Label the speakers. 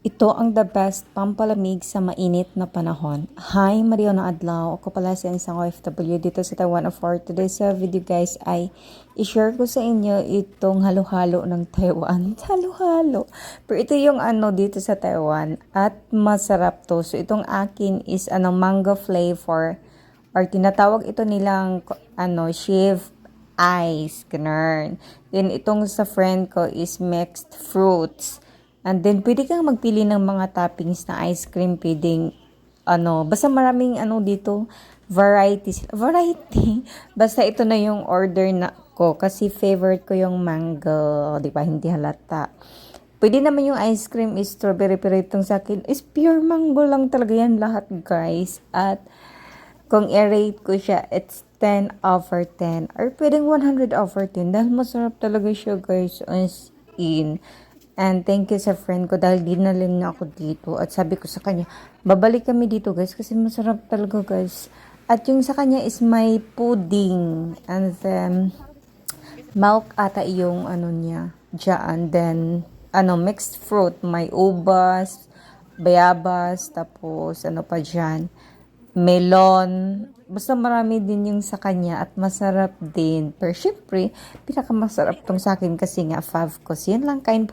Speaker 1: Ito ang the best pampalamig sa mainit na panahon. Hi, Mario na Adlaw. Ako pala si isang OFW dito sa Taiwan of Art. Today sa video guys ay i-share ko sa inyo itong halo-halo ng Taiwan. Halo-halo. Pero ito yung dito sa Taiwan at masarap to. So itong akin is mango flavor or tinatawag ito nilang shiv ice. Ganun. Then itong sa friend ko is mixed fruits. And then, pwede kang magpili ng mga toppings na ice cream. Pwedeng, basta maraming dito, varieties. Variety. Basta ito na yung order na ko. Kasi favorite ko yung mango. Di ba? Hindi halata. Pwede naman yung ice cream is strawberry. Pero itong sa akin is pure mango lang talaga yan lahat, guys. At, kung i-rate ko siya, it's 10 over 10. Or pwedeng 100 over 10. Dahil masarap talaga siya, guys. As in. And thank you sa friend ko dahil dinalhin niya ako dito. At sabi ko sa kanya, babalik kami dito guys kasi masarap talaga guys. At yung sa kanya is may pudding. And then, milk ata yung niya. Diyan. Then, mixed fruit. May ubas, bayabas, tapos pa dyan. Melon. Basta marami din yung sa kanya at masarap din. Pero syempre, pinakamasarap tong sa akin kasi nga 5 ko. Yan lang kain